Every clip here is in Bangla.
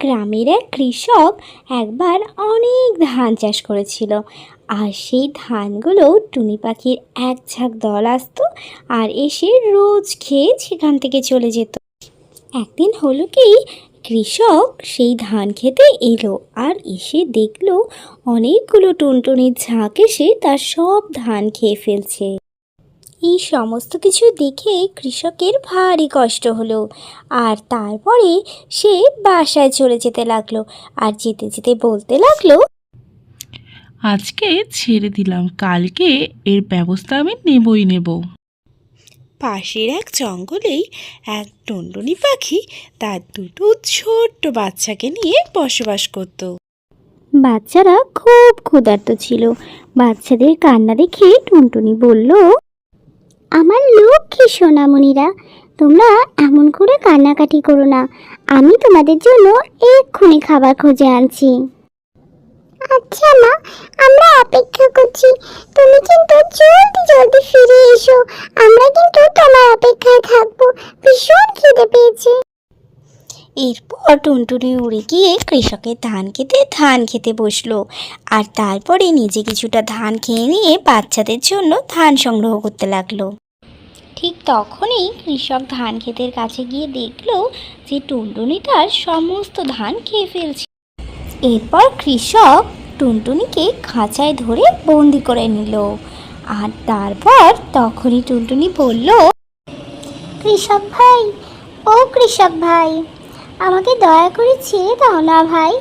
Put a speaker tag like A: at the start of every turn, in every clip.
A: গ্রামের এক কৃষক একবার অনেক ধান চাষ করেছিল। আর সেই ধানগুলো টুনি পাখির এক ঝাঁক দল আসতো আর এসে রোজ খেয়ে সেখান থেকে চলে যেত। একদিন হলো কি, কৃষক সেই ধান খেতে এলো আর এসে দেখলো অনেকগুলো টুনটুনির ঝাঁক এসে তার সব ধান খেয়ে ফেলছে। এই সমস্ত কিছু দেখে কৃষকের ভারী কষ্ট হলো। আর তারপরে সে বাসায় চলে যেতে লাগলো আর যেতে যেতে বলতে লাগলো,
B: আজকে ছেড়ে দিলাম, কালকে এর ব্যবস্থা আমি নেবই নেব। পাশের এক জঙ্গলেই এক টুনটুনি পাখি তার দুটো ছোট্ট বাচ্চাকে নিয়ে বসবাস করত।
A: বাচ্চারা খুব ক্ষুধার্ত ছিল। বাচ্চাদের কান্না দেখে টুনটুনি বলল, আমার লক্ষ্মী সোনামণিরা, তোমরা এমন করে কান্নাকাটি করো না, আমি তোমাদের জন্য এক্ষুনি খাবার খুঁজে আনছি। আচ্ছা মা, আমরা অপেক্ষা করছি, তুমি কিন্তু জলদি জলদি ফিরে এসো, আমরা কিন্তু তোমার অপেক্ষায় থাকবো, ভীষণ খিদে পেয়েছে। এরপর টুনটুনি উড়ে গিয়ে কৃষকের ধান খেতে বসলো। আর তারপরে নিজে কিছুটা ধান খেয়ে নিয়ে বাচ্চাদের জন্য ধান সংগ্রহ করতে লাগলো। ঠিক তখনই কৃষক ধান ক্ষেতের কাছে গিয়ে দেখলো যে টুনটুনি তার সমস্ত ধান খেয়ে ফেলছে। এরপর কৃষক টুনটুনিকে খাঁচায় ধরে বন্দি করে নিল। আর তারপর তখনই টুনটুনি বলল, কৃষক ভাই, ও কৃষক ভাই, আমাকে দয়া করে ছেড়ে দাও না ভাই।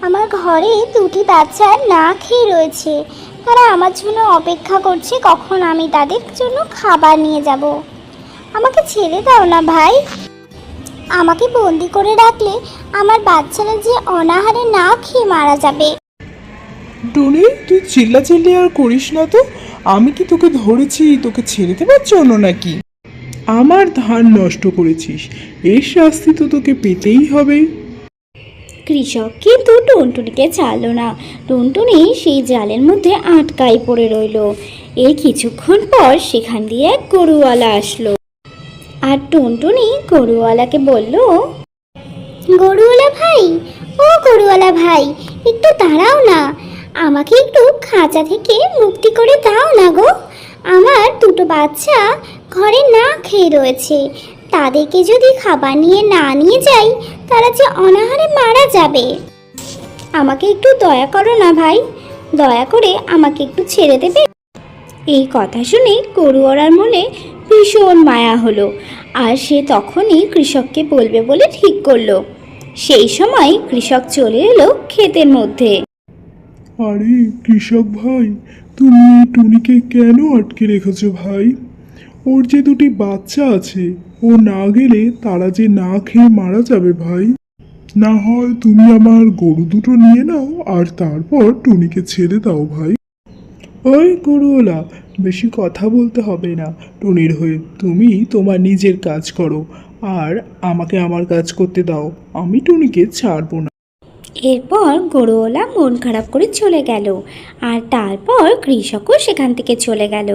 A: আমার ঘরে দুটি বাচ্চা না খেয়ে রয়েছে, তারা আমার জন্য অপেক্ষা করছে কখন আমি তাদের জন্য খাবার নিয়ে যাব। আমাকে ছেড়ে দাও না ভাই। আমাকে বন্দি করে রাখলে আমার বাচ্চারা যে অনাহারে না খেয়ে মারা যাবে।
C: টুনি, তুই চিল্লাচিল্লি আর করিস না তো। আমি কি তোকে ধরেছি তোকে ছেড়ে দেবার জন্য নাকি? আমার ধান নষ্ট করেছিস, এর শাস্তি তো তোকে পেতেই হবে।
A: কৃষক কিন্তু টুনটুনিকে ছাড়লো না। টুনটুনি সেই জালের মধ্যে আটকাই পড়ে রইল। এর কিছুক্ষণ পর সেখান দিয়ে এক গরুওয়ালা আসলো। আর টুনটুনি গরুওয়ালাকে বলল, গরুওয়ালা ভাই, ও গরুওয়ালা ভাই, একটু দাঁড়াও না, আমাকে একটু খাঁচা থেকে মুক্তি করে দাও না গো। আমার দুটো বাচ্চা ঘরে না খেয়ে রয়েছে, তাদেরকে যদি খাবার নিয়ে না নিয়ে যাই তারা যে অনাহারে মারা যাবে। আমাকে একটু দয়া করো না ভাই, দয়া করে আমাকে একটু ছেড়ে দেবে। এই কথা শুনে গরুওয়ালার মনে ভীষণ মায়া হলো। আর সে তখনই কৃষককে বলবে বলে ঠিক করলো। সেই সময় কৃষক চলে এলো ক্ষেতের মধ্যে।
C: আরে কৃষক ভাই, তুমি টুনিকে কেন আটকে রেখেছো ভাই? ওর যে দুটি বাচ্চা আছে, ও না গেলে তারা যে না খেয়ে মারা যাবে ভাই। না হয় তুমি আমার গরু দুটো নিয়ে নাও আর তারপর টুনিকে ছেড়ে দাও ভাই। ওই গরুওয়ালা, বেশি কথা বলতে হবে না টুনির হয়ে, তুমি তোমার নিজের কাজ করো আর আমাকে আমার কাজ করতে দাও, আমি টুনিকে ছাড়বো না।
A: এরপর গরুওয়ালা মন খারাপ করে চলে গেল। আর তারপর কৃষকও সেখান থেকে চলে গেল।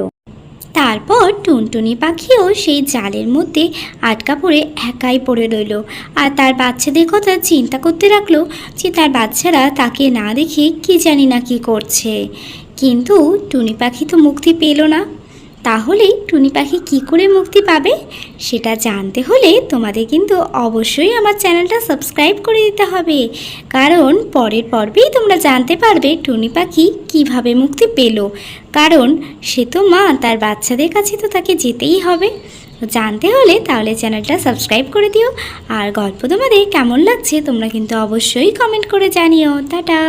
A: তারপর টুনটুনি পাখিও সেই জালের মধ্যে আটকা পড়ে একাই পড়ে রইল। আর তার বাচ্চাদের কথা চিন্তা করতে লাগলো যে তার বাচ্চারা তাকে না দেখে কি জানি না কি করছে। কিন্তু টুনি পাখি তো মুক্তি পেল না। তাহলে টুনি পাখি কি করে মুক্তি পাবে সেটা জানতে হলে তোমাদের কিন্তু অবশ্যই আমার চ্যানেলটা সাবস্ক্রাইব করে দিতে হবে। কারণ পরের পর্বেই তোমরা জানতে পারবে টুনি পাখি কিভাবে মুক্তি পেল। কারণ সে তো মা, তার বাচ্চাদের কাছে তো তাকে যেতেই হবে। জানতে হলে তাহলে চ্যানেলটা সাবস্ক্রাইব করে দিও। আর গল্প তোমাদের কেমন লাগছে তোমরা কিন্তু অবশ্যই কমেন্ট করে জানিও। টাটা।